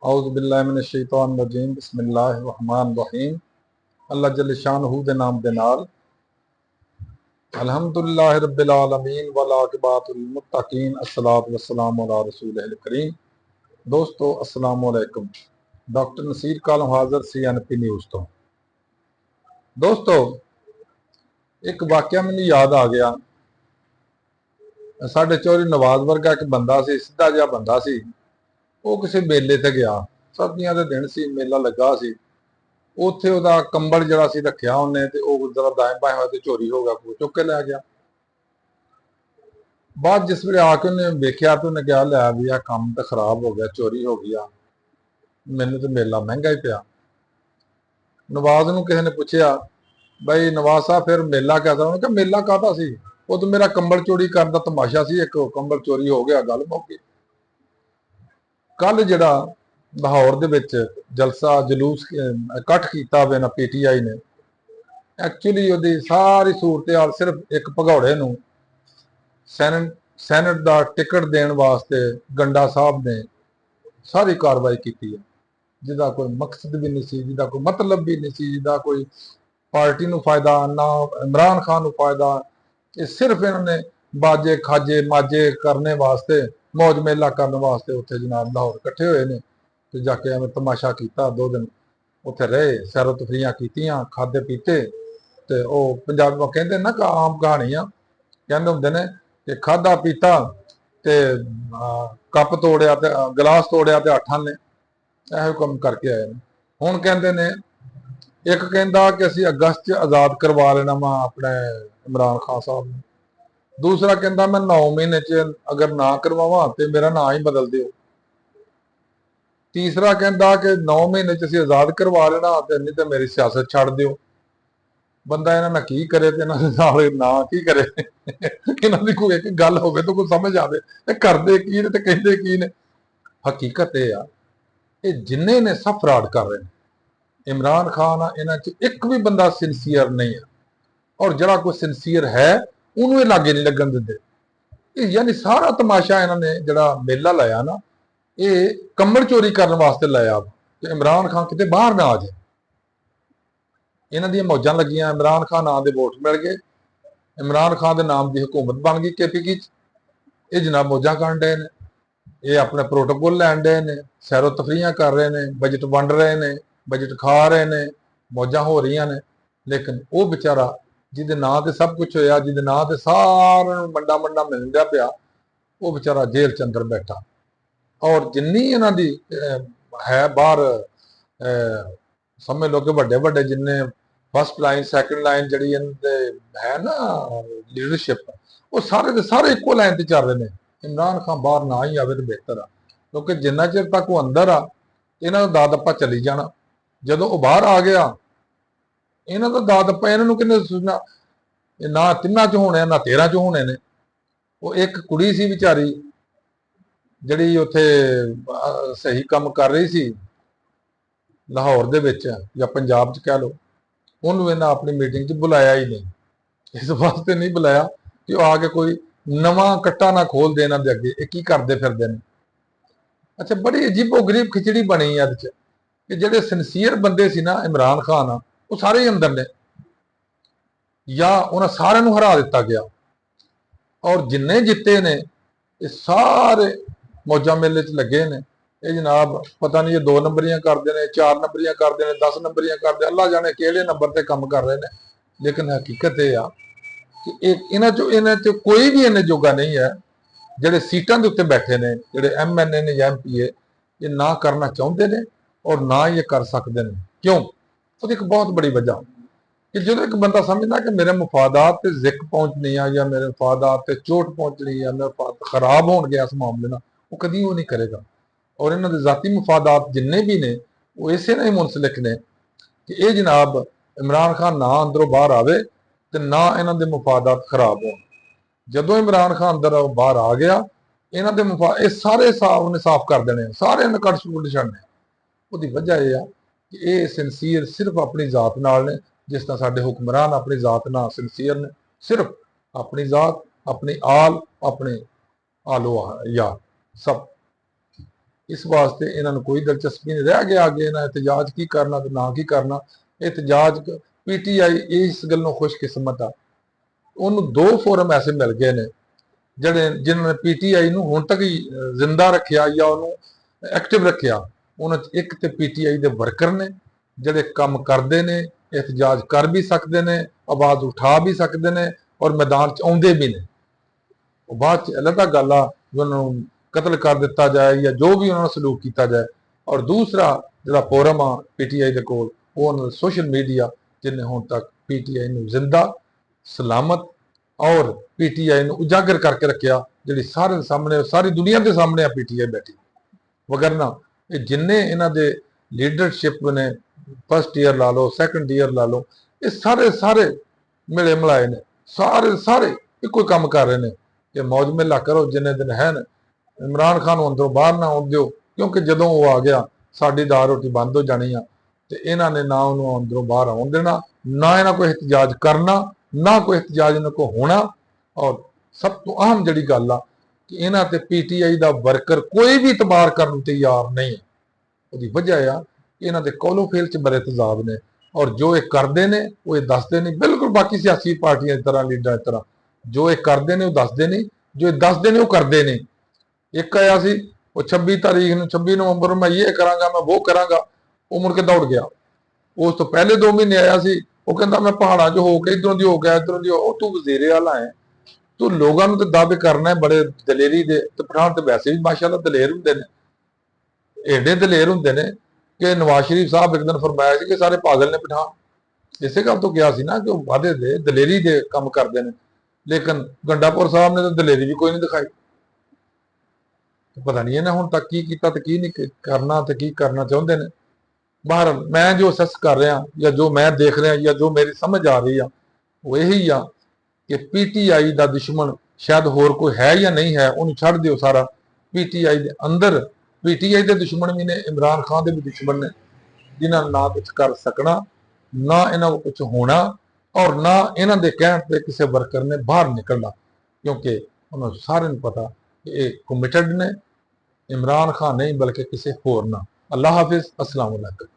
औज़ु बिल्लाहि मिनश शैतानिर रजीम बिस्मिल्लाहिर रहमानिर रहीम। अल्लाह जल्ल शानहू दे नाम दे नाल अल्हम्दुलिल्लाहि रब्बिल आलमीन वल आक़िबातुल मुत्तकीन अस्सलातु वस्सलामु अला रसूलिल करीम। दोस्तों अस्सलामु अलैकुम। डॉक्टर नसीर कालम हाज़िर CNP न्यूज़ तो। दोस्तों एक वाक़या मैनूं याद आ गया। साडे चौधरी नवाज वर्गा एक बंदा सी, सीधा जिहा बंदा सी। वो किसी मेले ते गया, सर्दियां दे दिन सी, मेला लगा सी। उत्थे उहदा कंबल जिहड़ा सी रखिया उन्हें ते ओह जरा दाएं बाएं होए ते चोरी हो गया, कोई चुक के लै गया। बाद जिस वेले आके उन्हें वेख्या तो उन्हें कहा लै भी आ काम तो खराब हो गया, चोरी हो गया, मैनू तो मेला महंगा ही पिया। नवाज नूं किसी ने पुछया बई नवाज साहब फिर मेला कैसा? उन्होंने कहा मेला काहदा सी, वो तो मेरा कंबल चोरी करन दा तमाशा सी, एक कंबल चोरी हो गया, गल मुक गई। कल जिहड़ा लाहौर दे विच जलसा जुलूस इकट्ठ कीता वे ना PTI ने, एक्चुअली उहदी सारी सूरत हाल सिर्फ एक भगौड़े नूं सैनट दा टिकट देण वास्ते गंडा साहब ने सारी कार्रवाई की है, जिहदा कोई मकसद भी नहीं सी, जिहदा कोई मतलब भी नहीं सी, जिहदा कोई पार्टी नूं फायदा ना इमरान खान नूं फायदा। ये सिर्फ इन्होंने बाजे खाजे माजे करने वास्ते, मौज मेला करने वास्ते उत्थे जनाब लाहौर इकट्ठे होए ने ते जाके एवें तमाशा कीता। 2 दिन उत्थे रहे, सैरो तफरीयां कीतियां, खाधे पीते ते ओह पंजाबी कहंदे ना कि आम कहानी आ, कहंदे हुंदे ने कि खाधा पीता ते कप तोड़िया ते गिलास तोड़िया ते 8 ने ਇਹੋ ਕੰਮ करके आए ने। हुण कहंदे ने एक कहंदा कि ਅਸੀਂ अगस्त च आज़ाद करवा लेना वा अपने इमरान खान साहब ने, दूसरा कहंदा मैं 9 महीने च अगर ना करवावां ते मेरा नाम ही बदल दिओ, तीसरा कहंदा कि 9 महीने च ਅਸੀਂ आज़ाद करवा लेना ते नहीं ते मेरी सियासत छड़ दिओ। बंदा इन्हां नाल की करे ते इन्हां दे नाल ना की करे इन्हां दी कोई एक गल होवे तो कोई समझ आवे ते करदे की ने ते कहंदे की ने। हकीकत ये आ ये जिन्ने ने सब फ्रॉड कर रहे हैं। इमरान खान आ इन्हां च एक भी बंदा सिंसीयर नहीं है, और जिहड़ा कोई सिंसीयर है उन्होंने ये लागे नहीं लगन दिंदे। यानी सारा तमाशा इन्होंने जिहड़ा मेला लाया ना, ये कंबल चोरी करने वास्ते लाया कि इमरान खान किते बाहर ना आ जाए। इन्हां दी मौजां लगियां, इमरान खान नाम दे वोट मिल गए, इमरान खान के नाम की हुकूमत बन गई KPK च। ये जनाब मौजां करन डे ने, ये अपने प्रोटोकॉल लैन डे ने, सैरो तफरीयां कर रहे हैं, बजट वंड रहे हैं, बजट खा रहे हैं, मौजां हो रही ने। लेकिन वो बेचारा जिहदे नां ते सब कुछ होया, जिहदे नां ते सारा मंडा मंडा मिलदा पिया, वो बेचारा जेल च अंदर बैठा। और जिन्नी इन्हां दी है बाहर समझ लो कि वड्डे वड्डे जिन्ने फर्स्ट लाइन सैकंड लाइन जिहड़ी है ना लीडरशिप, वो सारे दे सारे इक्को लाइन ते चल रहे हैं। इमरान खान बाहर ना ही आवे तो बेहतर आ, क्योंकि जिन्ना चिर तक वो अंदर आ इन्हां दा दाद अप्पा चली जाना। जदों वो बाहर आ गया इन्हां दा दाद अप्पा इन्हां नूं किन्ने सुणना, ना 3 च होने ना 13 च होने ने। वो एक कुड़ी सी बेचारी जिहड़ी उत्थे सही काम कर रही सी लाहौर दे विच या पंजाब च कह लो, उन्होंने इन्हां अपनी मीटिंग च बुलाया ही नहीं। इस वास्ते नहीं बुलाया कि वह आके कोई नवा कट्टा ना खोल दे इन्हां दे अगे, ये की करदे फिरदे ने। अच्छा बड़ी अजीबो गरीब खिचड़ी बनी अद च कि जिहड़े सिंसीयर बंदे सी ना इमरान खान आ वो सारे ही अंदर ने, या उन्हां सारिआं नूं हरा दिता गया। और जिन्ने जिते ने ये सारे मौजा मेले च लगे ने। ये जनाब पता नहीं ये 2 नंबरियां करते हैं, 4 नंबरियां करते हैं, 10 नंबरियां करते, अल्लाह जाने किहड़े नंबर ते काम कर रहे हैं। लेकिन हकीकत ये आ कि इन्हां चो कोई भी इन्ने जोगा नहीं है जिहड़े सीटां दे उत्ते बैठे ने, जिहड़े MNA ने या MPA, ये ना करना चाहुंदे ने और ना ही ये कर सकते हैं। क्यों? उसदी एक बहुत बड़ी वजह कि जो एक बंदा समझना कि मेरे मफादात ते जिक पहुंचनी है या मेरे मफादात ते चोट पहुंचनी है, मेरे मफादात खराब हो गया इस मामले ना, वो कभी वो नहीं करेगा। और इन्होंने जाती मफादात जिन्ने भी ने वो इसे नहीं मुंसलिक ने कि ये जनाब इमरान खान ना अंदरों बाहर आवे तो ना इन्हों के मफादात खराब हो। जदों इमरान खान अंदर बाहर आ गया, इन्हों के ये सारे उन्हें साफ कर देने, सारे ने कट सुट छड़ने। उसकी वजह यह है कि ये सिंसीयर सिर्फ अपनी जात नाल ने, जिस तरह साडे हुक्मरान अपनी जात नाल सिंसीयर ने, सिर्फ अपनी जात, अपनी आल, अपने आलो यार सब। ਇਸ ਵਾਸਤੇ ਇਹਨਾਂ ਨੂੰ ਕੋਈ ਦਿਲਚਸਪੀ ਨਹੀਂ ਰਹਿ ਗਿਆ ਅੱਗੇ ਇਹਨਾਂ ਇਤਜਾਜ ਕੀ ਕਰਨਾ ਤੇ ਨਾ ਕੀ ਕਰਨਾ। ਇਤਜਾਜ ਪੀਟੀਆਈ ਇਸ ਗੱਲੋਂ ਖੁਸ਼ਕਿਸਮਤ ਆ, ਉਹਨੂੰ 2 ਫੋਰਮ ਐਸੇ ਮਿਲ ਗਏ ਨੇ ਜਿਨ੍ਹਾਂ ਨੇ ਪੀਟੀਆਈ ਨੂੰ ਹੁਣ ਤੱਕ ਹੀ ਜ਼ਿੰਦਾ ਰੱਖਿਆ ਜਾਂ ਉਹਨੂੰ ਐਕਟਿਵ ਰੱਖਿਆ। ਉਹਨਾਂ 'ਚ ਇੱਕ ਤੇ ਪੀਟੀਆਈ ਦੇ ਵਰਕਰ ਨੇ ਜਿਹੜੇ ਕੰਮ ਕਰਦੇ ਨੇ, ਇਤਜਾਜ ਕਰ ਵੀ ਸਕਦੇ ਨੇ, ਆਵਾਜ਼ ਉਠਾ ਵੀ ਸਕਦੇ ਨੇ ਔਰ ਮੈਦਾਨ 'ਚ ਆਉਂਦੇ ਵੀ ਨੇ। ਉਹ ਬਾਅਦ 'ਚ ਅਲੱਗ ਗੱਲ ਆ ਵੀ ਉਹਨਾਂ ਨੂੰ ਕਤਲ ਕਰ ਦਿੱਤਾ ਜਾਏ ਜਾਂ ਜੋ ਵੀ ਉਹਨਾਂ ਨਾਲ ਸਲੂਕ ਕੀਤਾ ਜਾਏ। ਔਰ ਦੂਸਰਾ ਜਿਹੜਾ ਫੋਰਮ ਆ ਪੀਟੀਆਈ ਦੇ ਕੋਲ, ਉਹ ਉਹਨਾਂ ਦਾ ਸੋਸ਼ਲ ਮੀਡੀਆ, ਜਿਹਨੇ ਹੁਣ ਤੱਕ ਪੀਟੀਆਈ ਨੂੰ ਜ਼ਿੰਦਾ, ਸਲਾਮਤ ਔਰ ਪੀਟੀਆਈ ਨੂੰ ਉਜਾਗਰ ਕਰਕੇ ਰੱਖਿਆ, ਜਿਹੜੀ ਸਾਰੇ ਸਾਹਮਣੇ, ਸਾਰੀ ਦੁਨੀਆ ਦੇ ਸਾਹਮਣੇ ਆ ਪੀਟੀਆਈ ਬੈਠੀ। ਵਗਰਨਾ ਇਹ ਜਿੰਨੇ ਇਹਨਾਂ ਦੇ ਲੀਡਰਸ਼ਿਪ ਨੇ, ਫਸਟ ਈਅਰ ਲਾ ਲਓ, ਸੈਕੰਡ ਈਅਰ ਲਾ ਲਓ, ਇਹ ਸਾਰੇ ਮਿਲੇ ਮਿਲਾਏ ਨੇ, ਸਾਰੇ ਇੱਕੋ ਹੀ ਕੰਮ ਕਰ ਰਹੇ ਨੇ ਕਿ ਮੌਜ ਮੇਲਾ ਕਰੋ ਜਿੰਨੇ ਦਿਨ ਹੈ। ਇਮਰਾਨ ਖਾਨ ਨੂੰ ਅੰਦਰੋਂ ਬਾਹਰ ਨਾ ਆਉਣ ਦਿਓ, ਕਿਉਂਕਿ ਜਦੋਂ ਉਹ ਆ ਗਿਆ ਸਾਡੀ ਦਾਲ ਰੋਟੀ ਬੰਦ ਹੋ ਜਾਣੀ ਆ। ਤੇ ਇਹਨਾਂ ਨੇ ਨਾ ਉਹਨੂੰ ਅੰਦਰੋਂ ਬਾਹਰ ਆਉਣ ਦੇਣਾ, ਨਾ ਇਹਨਾਂ ਕੋਈ ਇhtਜਾਜ ਕਰਨਾ, ਨਾ ਕੋਈ ਇhtਜਾਜ ਇਹਨਾਂ ਕੋ ਹੋਣਾ। ਔਰ ਸਭ ਤੋਂ ਅਹਿਮ ਜਿਹੜੀ ਗੱਲ ਆ ਕਿ ਇਹਨਾਂ ਤੇ ਪੀਟੀਆਈ ਦਾ ਵਰਕਰ ਕੋਈ ਵੀ ਇਤਬਾਰ ਕਰਨ ਨੂੰ ਤਿਆਰ ਨਹੀਂ ਹੈ। ਉਹਦੀ ਵਜ੍ਹਾ ਆ ਕਿ ਇਹਨਾਂ ਦੇ ਕੋਲੋਫੇਲ 'ਚ ਬੜੇ ਤਜ਼ਾਬ ਨੇ ਔਰ ਜੋ ਇਹ ਕਰਦੇ ਨੇ ਉਹ ਇਹ ਦੱਸਦੇ ਨਹੀਂ। ਬਿਲਕੁਲ ਬਾਕੀ ਸਿਆਸੀ ਪਾਰਟੀਆਂ ਦੀ ਤਰ੍ਹਾਂ, ਲੀਡਰਾਂ ਦੀ ਤਰ੍ਹਾਂ, ਜੋ ਇਹ ਕਰਦੇ ਨੇ ਉਹ ਦੱਸਦੇ ਨਹੀਂ, ਜੋ ਇਹ ਦੱਸਦੇ ਨੇ ਉਹ ਕਰਦੇ ਨਹੀਂ। ਇੱਕ ਆਇਆ ਸੀ ਉਹ 26 ਤਾਰੀਖ ਨੂੰ, 26 ਨਵੰਬਰ ਨੂੰ, ਮੈਂ ਇਹ ਕਰਾਂਗਾ, ਮੈਂ ਉਹ ਕਰਾਂਗਾ, ਉਹ ਮੁੜ ਕੇ ਦੌੜ ਗਿਆ। ਉਸ ਤੋਂ ਪਹਿਲੇ 2 ਮਹੀਨੇ ਆਇਆ ਸੀ, ਉਹ ਕਹਿੰਦਾ ਮੈਂ ਪਹਾੜਾਂ 'ਚ ਹੋ ਕੇ ਇਧਰੋਂ ਦੀ ਹੋ ਗਿਆ, ਇਧਰੋਂ ਦੀ ਉਹ ਤੂੰ ਵਜ਼ੀਰੇ ਆਲਾ ਹੈ, ਤੂੰ ਲੋਕਾਂ ਨੂੰ ਤੇ ਦਾਅਵੇ ਕਰਨਾ ਹੈ ਬੜੇ ਦਲੇਰੀ ਦੇ। ਤੇ ਪਠਾਨ ਤੇ ਵੈਸੇ ਵੀ ਮਾਸ਼ਾਅੱਲਾ ਦਲੇਰ ਹੁੰਦੇ ਨੇ, ਏਡੇ ਦਲੇਰ ਹੁੰਦੇ ਨੇ ਕਿ ਨਵਾਜ਼ ਸ਼ਰੀਫ ਸਾਹਿਬ ਇੱਕ ਦਿਨ ਫਰਮਾਇਆ ਸੀ ਕਿ ਸਾਰੇ ਪਾਗਲ ਨੇ ਪਠਾਨ। ਇਸੇ ਗੱਲ ਤੋਂ ਕਿਹਾ ਸੀ ਨਾ ਕਿ ਉਹ ਵਾਦੇ ਦੇ ਦਲੇਰੀ ਦੇ ਕੰਮ ਕਰਦੇ ਨੇ। ਲੇਕਿਨ ਗੰਡਾਪੁਰ ਸਾਹਿਬ ਨੇ ਤਾਂ ਦਲੇਰੀ ਵੀ ਕੋਈ ਨਹੀਂ ਦਿਖਾਈ। ਪਤਾ ਨਹੀਂ ਇਹਨੇ ਹੁਣ ਤੱਕ ਕੀ ਕੀਤਾ ਤੇ ਕੀ ਨਹੀਂ ਕਰਨਾ ਤੇ ਕੀ ਕਰਨਾ ਚਾਹੁੰਦੇ ਨੇ। ਬਾਹਰ ਮੈਂ ਜੋ ਅਸੈਸ ਕਰ ਰਿਹਾ ਜਾਂ ਜੋ ਮੈਂ ਦੇਖ ਰਿਹਾ ਜਾਂ ਜੋ ਮੇਰੀ ਸਮਝ ਆ ਰਹੀ ਆ ਉਹ ਇਹੀ ਆ ਕਿ ਪੀਟੀਆਈ ਦਾ ਦੁਸ਼ਮਣ ਸ਼ਾਇਦ ਹੋਰ ਕੋਈ ਹੈ ਜਾਂ ਨਹੀਂ ਹੈ, ਉਹਨੂੰ ਛੱਡ ਦਿਓ ਸਾਰਾ। ਪੀਟੀਆਈ ਦੇ ਅੰਦਰ ਪੀਟੀਆਈ ਦੇ ਦੁਸ਼ਮਣ ਵੀ ਨੇ, ਇਮਰਾਨ ਖਾਨ ਦੇ ਵੀ ਦੁਸ਼ਮਣ ਨੇ, ਜਿਨ੍ਹਾਂ ਨਾ ਕੁਝ ਕਰ ਸਕਣਾ, ਨਾ ਇਹਨਾਂ ਨੂੰ ਕੁਝ ਹੋਣਾ ਔਰ ਨਾ ਇਹਨਾਂ ਦੇ ਕਹਿਣ ਤੇ ਕਿਸੇ ਵਰਕਰ ਨੇ ਬਾਹਰ ਨਿਕਲਣਾ, ਕਿਉਂਕਿ ਉਹਨਾਂ ਨੂੰ ਸਾਰਿਆਂ ਨੂੰ ਪਤਾ ਕਿ ਇਹ ਕਮਿਟਡ ਨੇ ਇਮਰਾਨ ਖਾਨ ਨਹੀਂ ਬਲਕਿ ਕਿਸੇ ਹੋਰ ਨਾਲ। ਅੱਲਾਹ ਹਾਫਿਜ਼, अस्सलाम वालेकुम।